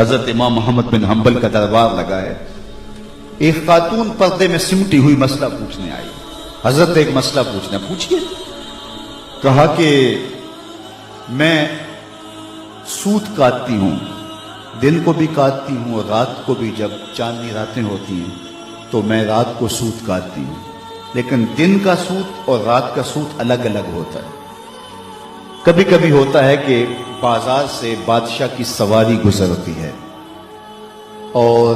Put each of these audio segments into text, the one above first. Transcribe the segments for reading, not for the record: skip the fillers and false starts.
حضرت امام محمد بن حنبل کا دربار لگا ہے. ایک خاتون پردے میں سمٹی ہوئی مسئلہ پوچھنے آئی. حضرت ایک مسئلہ پوچھیے. کہا کہ میں سود کاٹتی ہوں، دن کو بھی کاٹتی ہوں اور رات کو بھی. جب چاندنی راتیں ہوتی ہیں تو میں رات کو سود کاٹتی ہوں، لیکن دن کا سود اور رات کا سود الگ الگ ہوتا ہے. کبھی کبھی ہوتا ہے کہ بازار سے بادشاہ کی سواری گزرتی ہے اور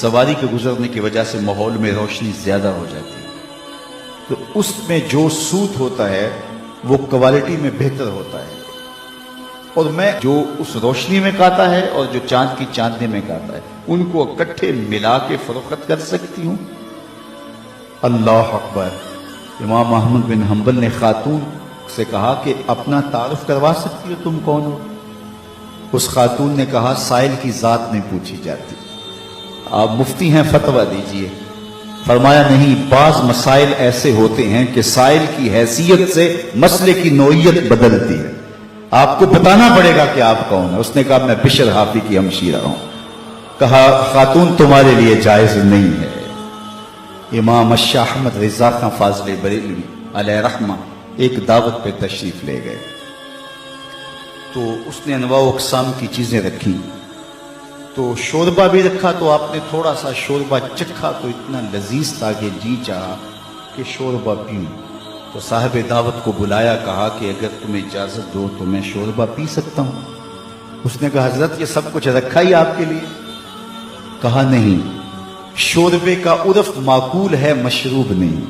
سواری کے گزرنے کی وجہ سے ماحول میں روشنی زیادہ ہو جاتی ہے، تو اس میں جو سود ہوتا ہے وہ کوالٹی میں بہتر ہوتا ہے. اور میں جو اس روشنی میں کاتا ہے اور جو چاند کی چاندنی میں کاتا ہے ان کو اکٹھے ملا کے فروخت کر سکتی ہوں. اللہ اکبر. امام احمد بن حنبل نے خاتون سے کہا کہ اپنا تعارف کروا سکتی ہو، تم کون ہو؟ اس خاتون نے کہا سائل کی ذات نہیں پوچھی جاتی، آپ مفتی ہیں، فتویٰ دیجئے. فرمایا نہیں، بعض مسائل ایسے ہوتے ہیں کہ سائل کی حیثیت سے مسئلے کی نوعیت بدلتی ہے، آپ کو بتانا پڑے گا کہ آپ کون ہیں. اس نے کہا میں بشر حافی کی ہمشیرہ ہوں. کہا خاتون تمہارے لیے جائز نہیں ہے. امام شاہ احمد رضا خان فاضل بریلوی علیہ رحمہ ایک دعوت پہ تشریف لے گئے تو اس نے انواع و اقسام کی چیزیں رکھی. تو شوربہ بھی رکھا تو آپ نے تھوڑا سا شوربہ چکھا تو اتنا لذیذ تھا کہ جی چاہا کہ شوربہ پیوں. تو صاحب دعوت کو بلایا، کہا کہ اگر تمہیں اجازت دو تو میں شوربہ پی سکتا ہوں. اس نے کہا حضرت یہ سب کچھ رکھا ہی آپ کے لیے. کہا نہیں، شوربے کا عرف معقول ہے، مشروب نہیں.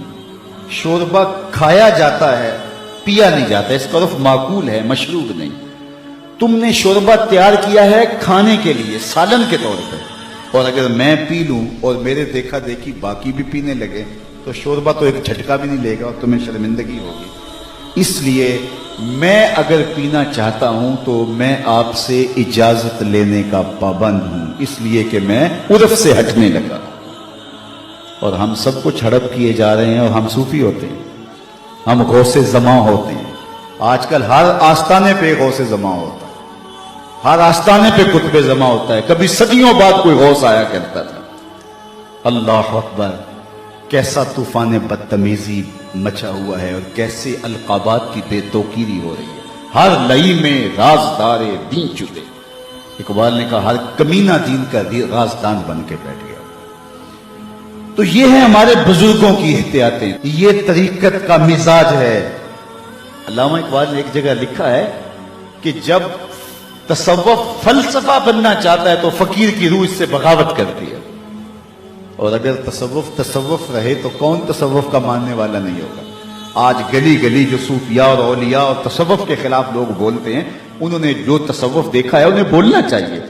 شوربہ کھایا جاتا ہے، پیا نہیں جاتا، اس کا عرف معقول ہے، مشروب نہیں. تم نے شوربہ تیار کیا ہے کھانے کے لیے، سالن کے طور پہ، اور اگر میں پی لوں اور میرے دیکھا دیکھی باقی بھی پینے لگے تو شوربہ تو ایک جھٹکا بھی نہیں لے گا اور تمہیں شرمندگی ہوگی. اس لیے میں اگر پینا چاہتا ہوں تو میں آپ سے اجازت لینے کا پابند ہوں، اس لیے کہ میں عرف سے ہٹنے لگا. اور ہم سب کچھ ہڑپ کیے جا رہے ہیں اور ہم صوفی ہوتے ہیں، ہم غوث زماں ہوتے ہیں. آج کل ہر آستانے پہ غوث زماں ہوتا ہے، ہر آستانے پہ قطب زماں ہوتا ہے. کبھی صدیوں بعد کوئی غوث آیا کرتا تھا. اللہ اکبر. کیسا طوفان بدتمیزی مچا ہوا ہے اور کیسے القابات کی بے توقیری ہو رہی ہے. ہر لئی میں رازدار دین چھپے. اقبال نے کہا ہر کمینہ دین کا رازدان بن کے بیٹھ گیا. تو یہ ہے ہمارے بزرگوں کی احتیاطیں، یہ طریقت کا مزاج ہے. علامہ اقبال نے ایک جگہ لکھا ہے کہ جب تصوف فلسفہ بننا چاہتا ہے تو فقیر کی روح اس سے بغاوت کرتی ہے، اور اگر تصوف رہے تو کون تصوف کا ماننے والا نہیں ہوگا. آج گلی گلی جو صوفیاء اور اولیاء اور تصوف کے خلاف لوگ بولتے ہیں، انہوں نے جو تصوف دیکھا ہے انہیں بولنا چاہیے.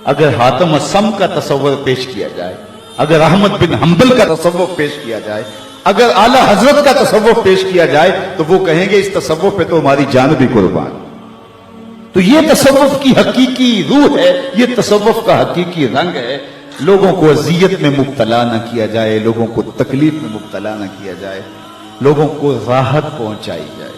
اگر حاتم الصم کا تصور پیش کیا جائے، اگر احمد بن حنبل کا تصوف پیش کیا جائے، اگر اعلیٰ حضرت کا تصوف پیش کیا جائے تو وہ کہیں گے اس تصوف پہ تو ہماری جان بھی قربان. تو یہ تصوف کی حقیقی روح ہے، یہ تصوف کا حقیقی رنگ ہے. لوگوں کو اذیت میں مبتلا نہ کیا جائے، لوگوں کو تکلیف میں مبتلا نہ کیا جائے، لوگوں کو راحت پہنچائی جائے.